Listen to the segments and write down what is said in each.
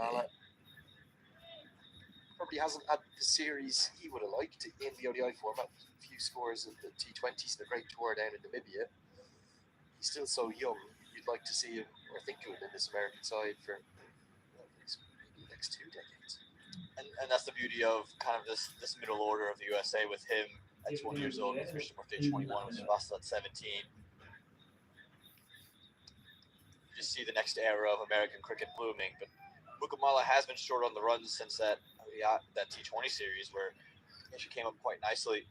Mala probably hasn't had the series he would have liked in the ODI format. A few scores in the T20s and a great tour down in Namibia. He's still so young. You'd like to see him or think of him in this American side for maybe the next 2 decades. And that's the beauty of kind of this middle order of the USA with him at 20 years old, with Christian Murphy at 21, with Vassal at 17. You just see the next era of American cricket blooming. But Mukamala has been short on the runs since that T20 series, where he actually came up quite nicely,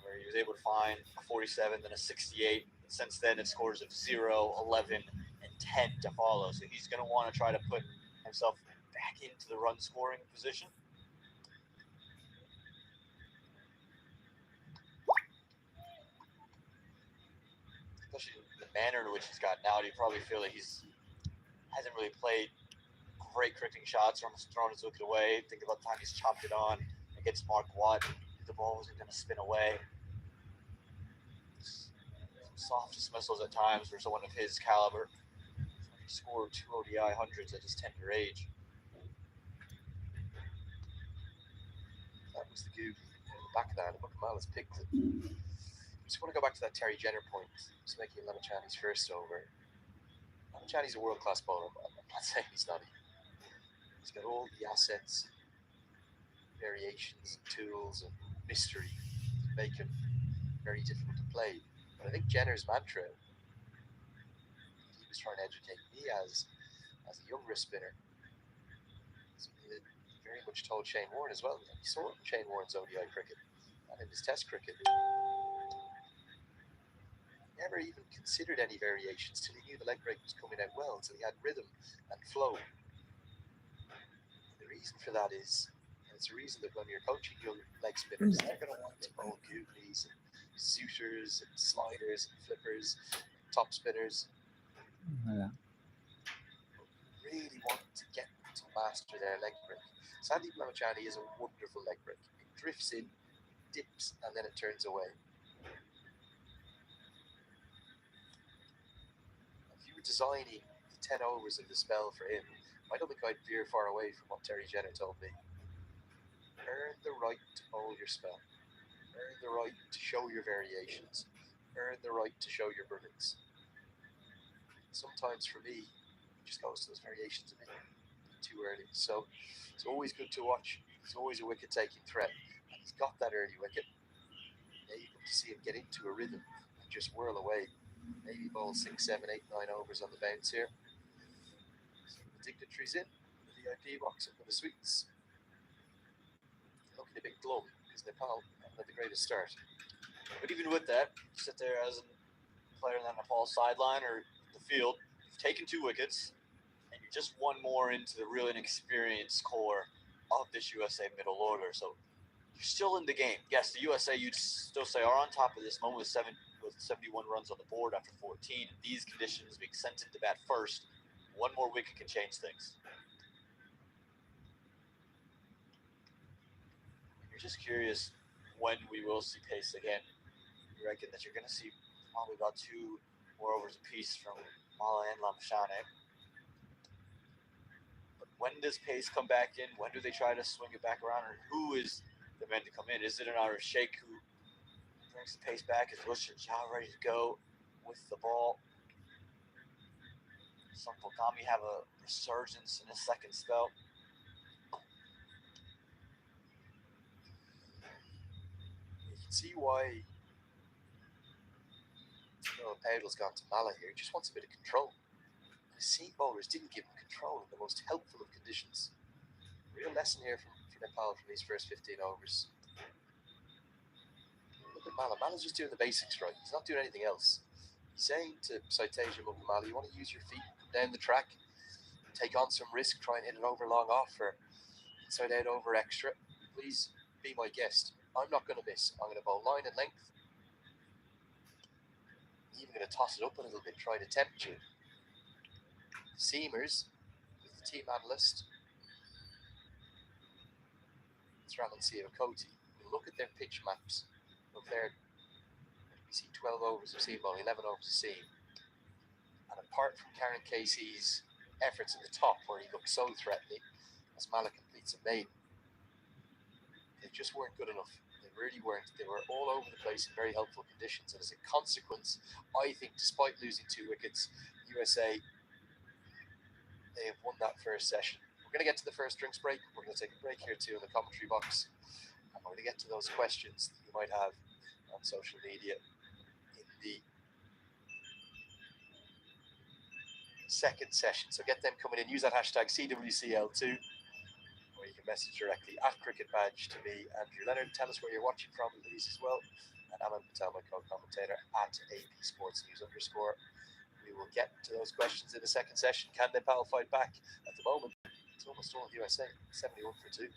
where he was able to find a 47, then a 68. Since then, it's scores of 0, 11, and 10 to follow. So he's going to want to try to put himself back into the run scoring position. Especially the manner in which he's gotten out, you probably feel that hasn't really played great cricketing shots, or almost thrown his wicket away. Think about the time he's chopped it on against Mark Watt. The ball wasn't going to spin away. Some soft dismissals at times for someone of his caliber. He scored 2 ODI hundreds at his tender age. That was the goog in the back of that. Mukamala's picked it. I just want to go back to that Terry Jenner point. He's making Lamachani's first over. Lamachani's a world-class bowler. I'm not saying he's not. He's got all the assets, variations, and tools, and mystery to make him very difficult to play. But I think Jenner's mantra, he was trying to educate me as a young wrist spinner, something that he very much told Shane Warne as well. He saw it in Shane Warne's ODI cricket and in his Test cricket. He never even considered any variations till he knew the leg break was coming out well, till he had rhythm and flow. The reason for that is, and it's a reason that when you're coaching young leg spinners, they're going to want to bowl googlies and suitors and sliders and flippers, and top spinners. Really want to get them to master their leg break. Sandeep Lamachani is a wonderful leg break. It drifts in, dips, and then it turns away. If you were designing the 10 overs of the spell for him, I don't think I'd veer far away from what Terry Jenner told me. Earn the right to bowl your spell. Earn the right to show your variations. Earn the right to show your brilliance. Sometimes for me, he just goes to those variations a bit too early. So it's always good to watch. He's always a wicket-taking threat. And he's got that early wicket. Able to see him get into a rhythm and just whirl away. Maybe bowl 6, 7, 8, 9 overs on the bounce here. Dignitaries in the VIP box up for the sweets. Looking a bit glum because Nepal haven't had the greatest start. But even with that, you sit there as a player in that Nepal sideline or the field, you've taken 2 wickets, and you're just one more into the real inexperienced core of this USA middle order. So you're still in the game. Yes, the USA, you'd still say, are on top of this moment with 71 runs on the board after 14. In these conditions, being sent into bat first, one more wicket can change things. You're just curious when we will see pace again. You reckon that you're going to see probably about 2 more overs apiece from Mala and Lamachani. But when does pace come back in? When do they try to swing it back around? Or who is the man to come in? Is it an Irish Sheikh who brings the pace back? Is Wilson Shah ready to go with the ball? Some Bogami have a resurgence in his second spell. You can see why Powell's gone to Mala here. He just wants a bit of control. The seam bowlers didn't give him control in the most helpful of conditions. Real lesson here for Nepal from these first 15 overs. Look at Mala. Mala's just doing the basics right. He's not doing anything else. He's saying to Saiteja Mukamala, you want to use your feet down the track, take on some risk, try and hit it over long off or inside out over extra. Please be my guest. I'm not going to miss. I'm going to bowl line and length. I'm even going to toss it up a little bit, try to tempt you. Seamers, with the team analyst, it's Raman Siavakoti. Look at their pitch maps of their, we see 12 overs of seam bowling, 11 overs of seam. And apart from Karen Casey's efforts at the top, where he looked so threatening, as Malik completes a main. They just weren't good enough. They really weren't. They were all over the place in very helpful conditions. And as a consequence, I think despite losing 2 wickets, USA, they have won that first session. We're going to get to the first drinks break. We're going to take a break here too in the commentary box. And we're going to get to those questions that you might have on social media in the second session. So get them coming in. Use that hashtag CWCL2, or you can message directly at Cricket Badge to me, Andrew Leonard. Tell us where you're watching from, Louise as well. And Aman Patel, my co-commentator, at AP Sports News _. We will get to those questions in the second session. Can Nepal fight back? At the moment, it's almost all USA, 71 for 2.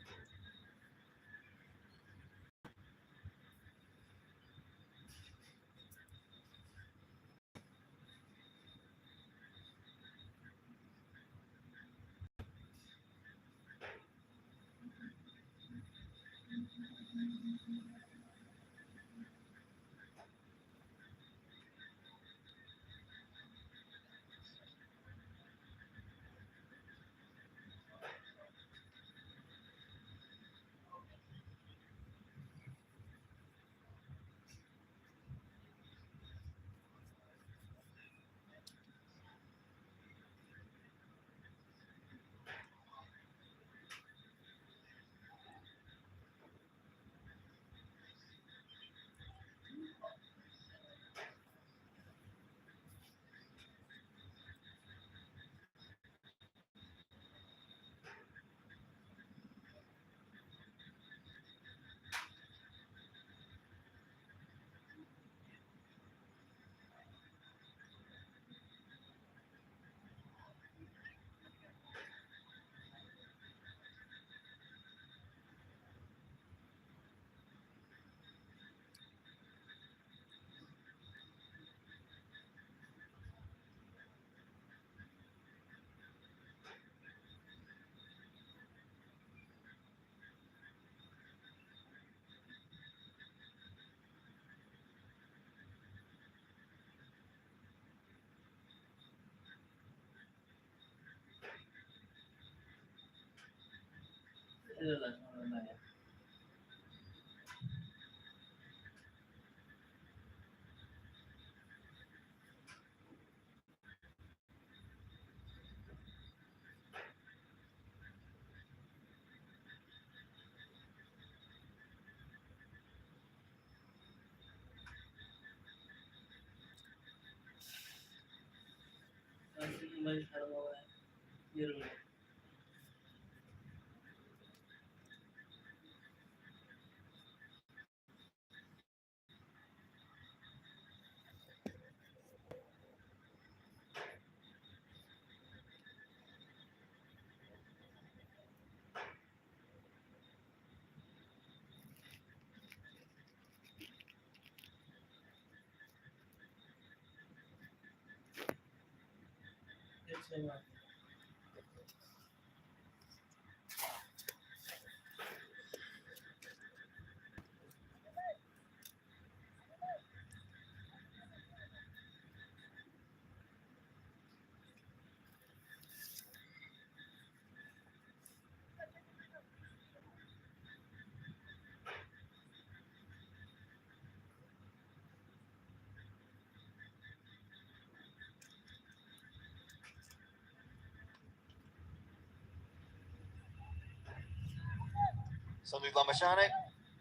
Sandeep Lamashane.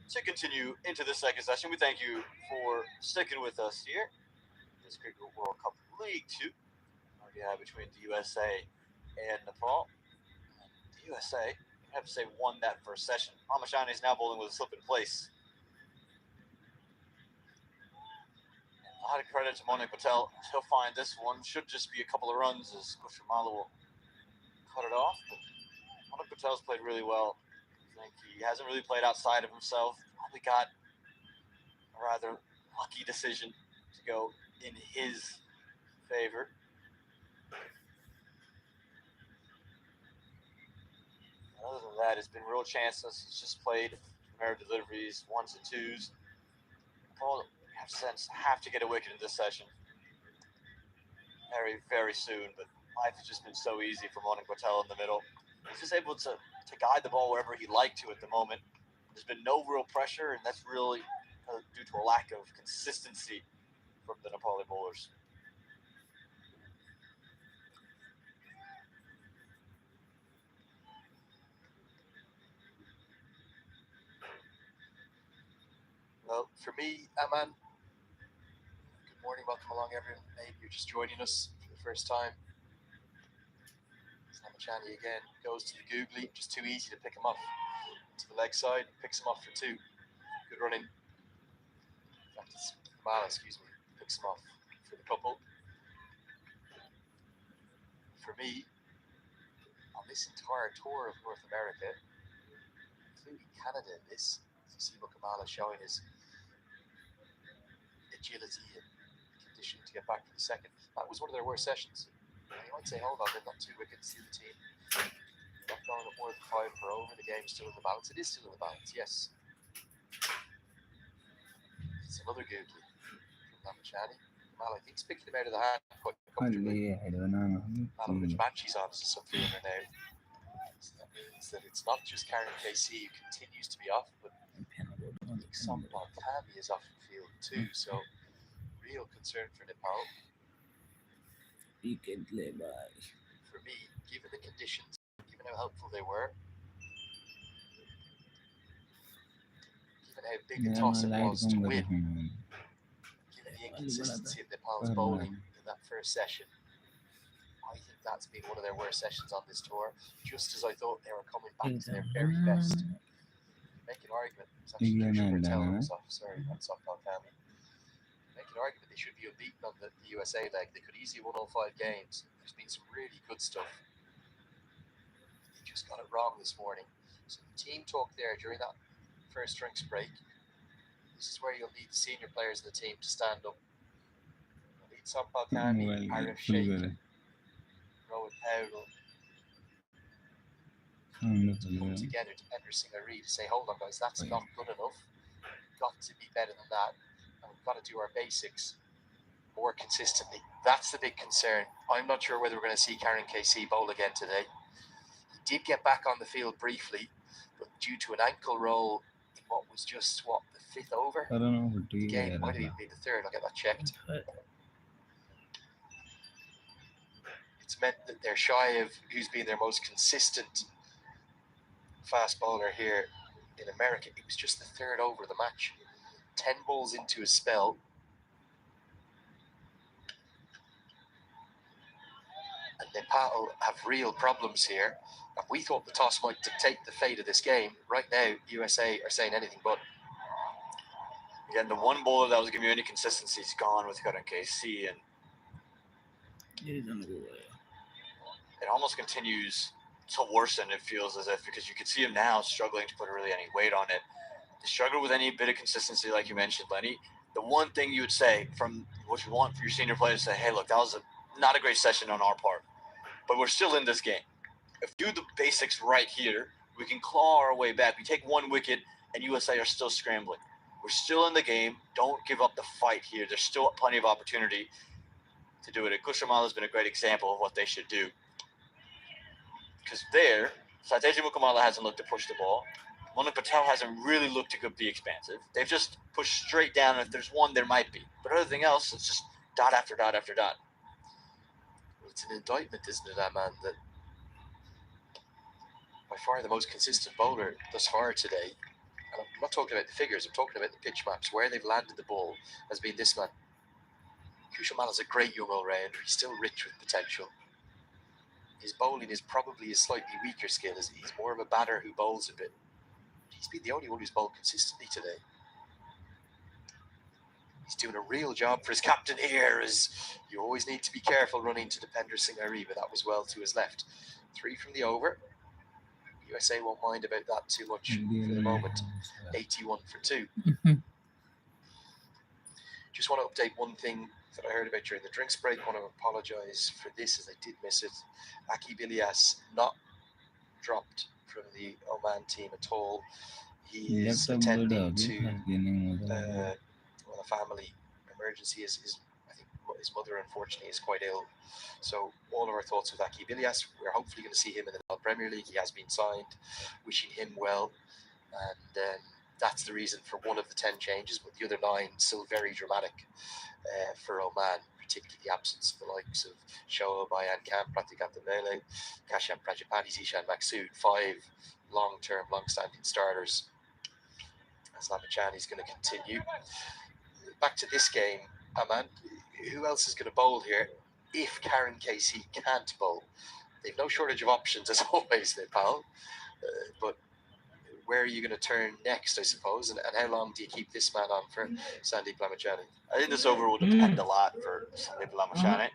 To continue into the second session, we thank you for sticking with us here. This Cricket World Cup League 2. We have between the USA and Nepal. The USA, I have to say, won that first session. Lamashane is now bowling with a slip in place. A lot of credit to Monik Patel. He'll find this one should just be a couple of runs as Kushamala will cut it off. But Monik Patel's played really well. I think he hasn't really played outside of himself. Probably got a rather lucky decision to go in his favor. Other than that, it's been real chances. He's just played mirror deliveries, 1s and 2s. Paul, have to get a wicket in this session very, very soon. But life has just been so easy for Monik Patel in the middle. He's just able to to guide the ball wherever he'd like to at the moment. There's been no real pressure, and that's really due to a lack of consistency from the Nepali bowlers. Well, for me, Aman, good morning, welcome along everyone. Maybe you're just joining us for the first time. Samachani again goes to the googly, just too easy to pick him off. To the leg side, picks him off for 2. Good running. In fact, it's Mala, picks him off for the couple. For me, on this entire tour of North America, including Canada in this, you see Mukamala showing his agility and condition to get back for the second. That was one of their worst sessions. You might say, hold on, they've got 2 wickets to the team. They're not going up more than 5 per over. The game's still in the balance. It is still in the balance, yes. It's another googly from Namachani. Mal, I think, is picking him out of the hand quite comfortably. Mal, which Banshee's on as a sub-fielder now. So that means that it's not just Karen KC who continues to be off, but I think Sampal Kami is off the field too. So, real concern for Nepal. For me, given the conditions, given how helpful they were, given how big a toss it was to win, given the inconsistency of Nepal's bowling in that first session, I think that's been one of their worst sessions on this tour, just as I thought they were coming back to their very best. Make an argument. It's actually Kusha Patel was off. Sorry, that's off Balkami. Make an argument they should be unbeaten on the USA leg. They could easily win all 5 games. There's been some really good stuff. They just got it wrong this morning. So the team talk there during that first drinks break. This is where you'll need the senior players of the team to stand up. You'll need Sam Balkami, Arif Sheikh, Rohit Powell to come together to Ender Singh Ari to say, hold on guys, that's not good enough. We've got to be better than that, and we've got to do our basics more consistently. That's the big concern. I'm not sure whether we're going to see Karen KC bowl again today. He did get back on the field briefly, but due to an ankle roll in what was just the 5th over, the game might have even been the 3rd. I'll get that checked. It's meant that they're shy of who's been their most consistent fast bowler here in America. It was just the 3rd over of the match. 10 balls into a spell. And Nepal have real problems here. And we thought the toss might dictate the fate of this game. Right now, USA are saying anything but. Again, the one bowler that was giving you any consistency is gone with Karen KC, and it almost continues to worsen, it feels as if, because you could see him now struggling to put really any weight on it. They struggle with any bit of consistency, like you mentioned, Lenny. The one thing you would say from what you want for your senior players to say, hey, look, that was not a great session on our part, but we're still in this game. If we do the basics right here, we can claw our way back. We take 1 wicket, and USA are still scrambling. We're still in the game. Don't give up the fight here. There's still plenty of opportunity to do it. And Kushamala has been a great example of what they should do. Because there, Sateji Mukamala hasn't looked to push the ball. Monu Patel hasn't really looked to be expansive. They've just pushed straight down, and if there's one, there might be. But everything else, it's just dot after dot after dot. Well, it's an indictment, isn't it, Aman, that by far the most consistent bowler thus far today, and I'm not talking about the figures, I'm talking about the pitch maps, where they've landed the ball, has been this man. Kushamala is a great young all-rounder. He's still rich with potential. His bowling is probably his slightly weaker skill. He's more of a batter who bowls a bit. He's been the only one who's bowled consistently today. He's doing a real job for his captain here, as you always need to be careful running to Dipender Singh Ari, but that was well to his left. 3 from the over. USA won't mind about that too much for the moment. 81 for 2. Just want to update one thing that I heard about during the drinks break. I want to apologise for this, as I did miss it. Akib Ilyas not dropped from the Oman team at all. He is attending to a family emergency. His I think his mother, unfortunately, is quite ill. So all of our thoughts with Aki Bilias. We're hopefully going to see him in the Nepal Premier League. He has been signed. Wishing him well. And that's the reason for one of the 10 changes, but the other 9 still very dramatic for Oman, particularly the absence of the likes of Shoaib Bayan Khan, Pratik Abdemele, Kashyap Prajapati, Zishan Maksud, 5 long-term, long-standing starters. As Lamachani is going to continue. Back to this game, Aman, who else is going to bowl here if Karen KC can't bowl? They've no shortage of options, as always, Nepal. But where are you going to turn next, I suppose? And how long do you keep this man on for, Sandeep Lamachani? I think this over will depend a lot for Sandeep Lamachani.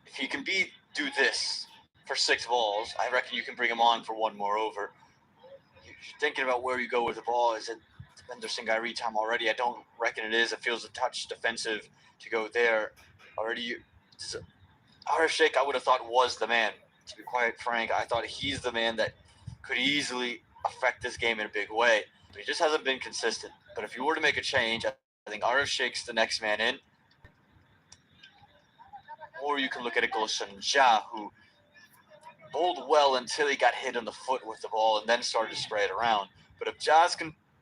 If he can do this for 6 balls, I reckon you can bring him on for 1 more over. You're thinking about where you go with the ball. Is it Depinder Singh Airi time already? I don't reckon it is. It feels a touch defensive to go there. Already, Arif Sheikh, I would have thought was the man. To be quite frank, I thought he's the man that could easily affect this game in a big way. But he just hasn't been consistent. But if you were to make a change, I think Arif Sheikh's the next man in. Or you can look at a Gulshan Jah, who bowled well until he got hit on the foot with the ball and then started to spray it around. But if Jazz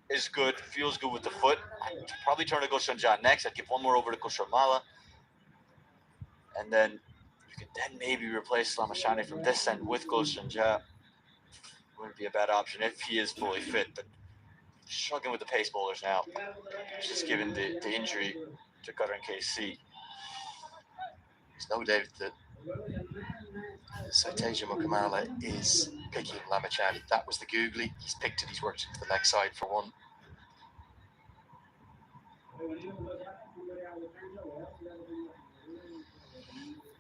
is good, feels good with the foot, I'd probably turn to Gulshan Jah next. I'd give 1 more over to Kusharmala. And then you could then maybe replace Lamachani from this end with Gulshan Jah. Wouldn't be a bad option if he is fully fit. But struggling with the pace bowlers now, just given the injury to Qatar and KC. There's no doubt that Saiteja Mukamala is picking Lamachani. That was the googly. He's picked it. He's worked it to the leg side for 1.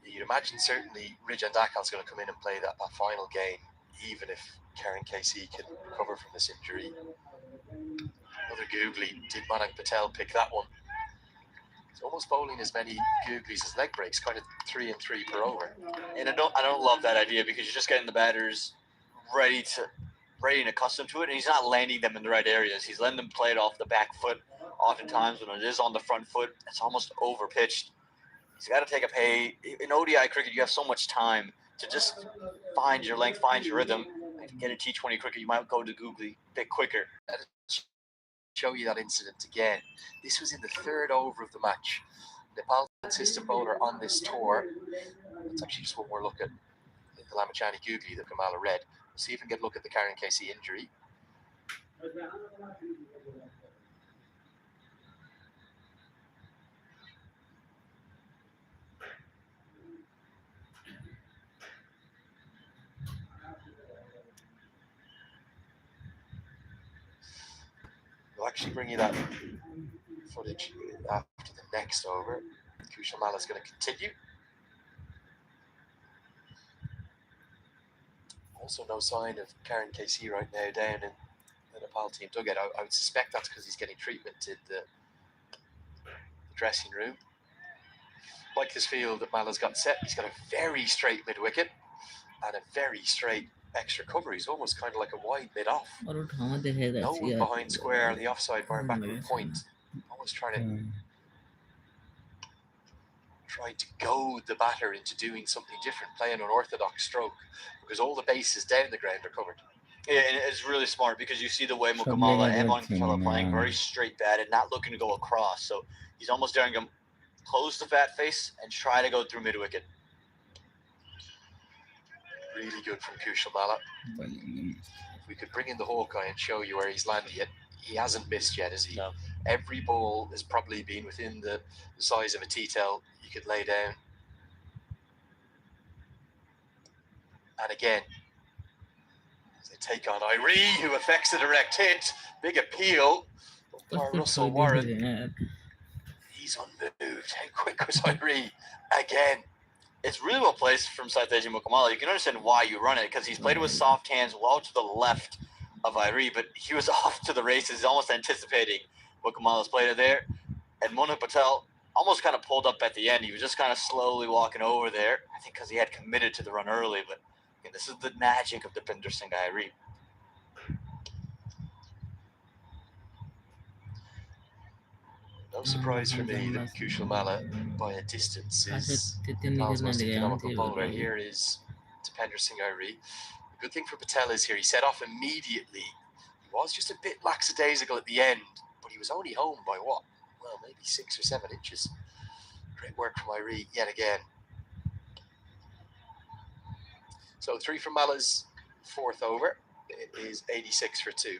You'd imagine certainly Rijan Dakal's going to come in and play that final game, even if Karen KC can recover from this injury. Another googly. Did Manak Patel pick that one? He's almost bowling as many googlies as leg breaks, kind of 3 and 3 per over. And I don't love that idea because you're just getting the batters ready and accustomed to it, and he's not landing them in the right areas. He's letting them play it off the back foot. Oftentimes when it is on the front foot, it's almost over pitched. He's got to take a pay. In ODI cricket, you have so much time to just find your length, find your rhythm. Get a T20 cricket, you might go to googly a bit quicker. Show you that incident again. This was in the 3rd over of the match. Nepal's consistent bowler on this tour. Let's actually just one more look at the Lamachani googly that Kamala read. We'll see if we can get a look at the Karen KC injury. We'll actually bring you that footage after the next over. Kushamala is going to continue. Also no sign of Karen KC right now down in the Nepal team dugout. I would suspect that's because he's getting treatment in the dressing room. Like this field that Mala's got set, he's got a very straight mid-wicket and a very straight extra cover. He's almost kind of like a wide mid-off. No one behind square on the offside bar back at point. Almost trying to goad the batter into doing something different, play an unorthodox stroke, because all the bases down the ground are covered. Yeah, and it's really smart because you see the way Mukamala and Patel are playing, very straight batted, not looking to go across. So he's almost daring him close the fat face and try to go through mid-wicket. Really good from Kushamala. If we could bring in the Hawkeye and show you where he's landed yet. He hasn't missed yet, has he? No. Every ball has probably been within the size of a T-tail you could lay down. And again, as they take on Iree, who affects the direct hit. Big appeal. Russell Warren. He's unmoved. How quick was Iree? Again. It's really well placed from Saiteja Mukamala. You can understand why you run it because he's played it with soft hands well to the left of Iree, but he was off to the races, almost anticipating Mukamala's played it there. And Mona Patel almost kind of pulled up at the end. He was just kind of slowly walking over there, I think because he had committed to the run early. But again, this is the magic of Depinder Singh Airi. No surprise for me that Kushal Malla, by a distance, is Nepal's most economical bowler. Here is Tapendra Singh Airi. The good thing for Patel is here he set off immediately. He was just a bit lackadaisical at the end, but he was only home by what? Well, maybe 6 or 7 inches. Great work from Airi yet again. So 3 from Malla's 4th over. It is 86 for 2.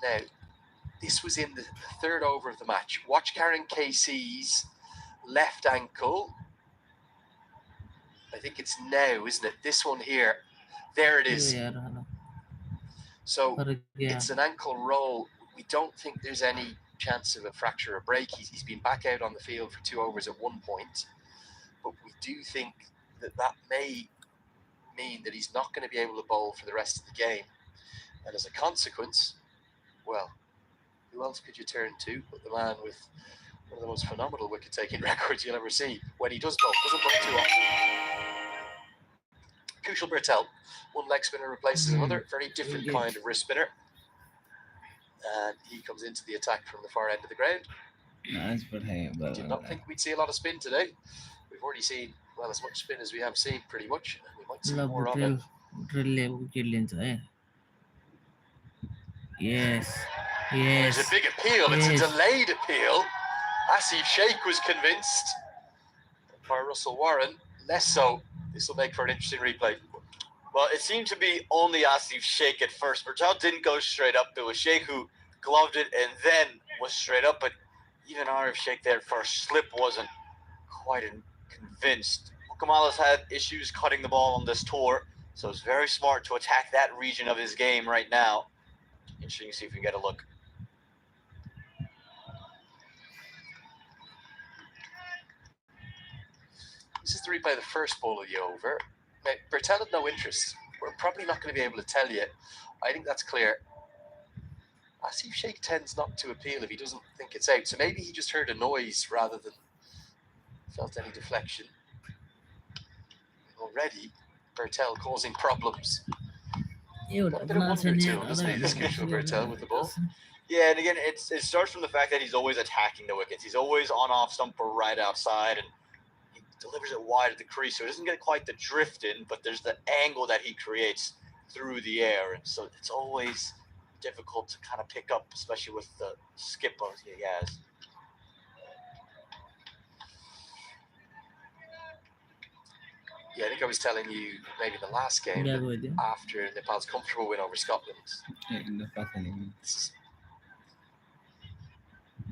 Now, this was in the 3rd over of the match. Watch Karen Casey's left ankle. I think it's now, isn't it? This one here. There it is. So it's an ankle roll. We don't think there's any chance of a fracture or break. He's been back out on the field for 2 overs at one point. But we do think that may mean that he's not going to be able to bowl for the rest of the game. And as a consequence, well, who else could you turn to but the man with one of the most phenomenal wicket-taking records you'll ever see when he does bowl. Doesn't bowl too often. Kushal Bertel, one leg spinner replaces another, very different kind of wrist spinner. And he comes into the attack from the far end of the ground. Did not think we'd see a lot of spin today. We've already seen, well, as much spin as we have seen, pretty much. We might see more of it. Yes. There's a big appeal. It's a delayed appeal. Asif Sheikh was convinced. By Russell Warren, less so. This will make for an interesting replay. Well, it seemed to be only Asif Sheikh at first. Bertel didn't go straight up. It was Sheikh who gloved it and then was straight up. But even Asif Sheikh there at first, slip wasn't quite convinced. Kamala's had issues cutting the ball on this tour, so it's very smart to attack that region of his game right now. Interesting to see if we can get a look. This is the replay of the first ball of the over. Now, Bertel had no interest. We're probably not going to be able to tell you. I think that's clear. Asif Sheikh tends not to appeal if he doesn't think it's out. So maybe he just heard a noise rather than felt any deflection. Already, Bertel causing problems. Got a bit of wonder to him, doesn't he, this Kushal Bertel with the ball? Yeah, and again, it starts from the fact that he's always attacking the wickets. He's always on off stump or right outside, and he delivers it wide at the crease, so he doesn't get quite the drift in, but there's the angle that he creates through the air, and so it's always difficult to kind of pick up, especially with the skip he has. Yeah, I think I was telling you maybe the last game after Nepal's comfortable win over Scotland. This is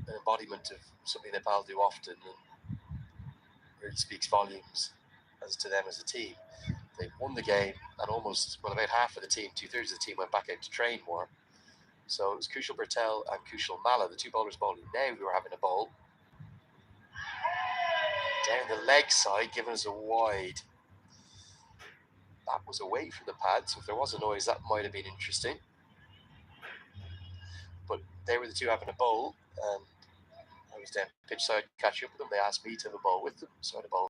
an embodiment of something Nepal do often and really speaks volumes as to them as a team. They won the game and almost, well, about half of the team, 2/3 of the team went back out to train more. So it was Kushal Bertel and Kushal Malla, the two bowlers bowling now, who were having a bowl. Down the leg side, giving us a wide. That was away from the pad, so if there was a noise, that might have been interesting. But they were the two having a bowl, and I was down pitch side catching up with them. They asked me to have a bowl with them, so I had a bowl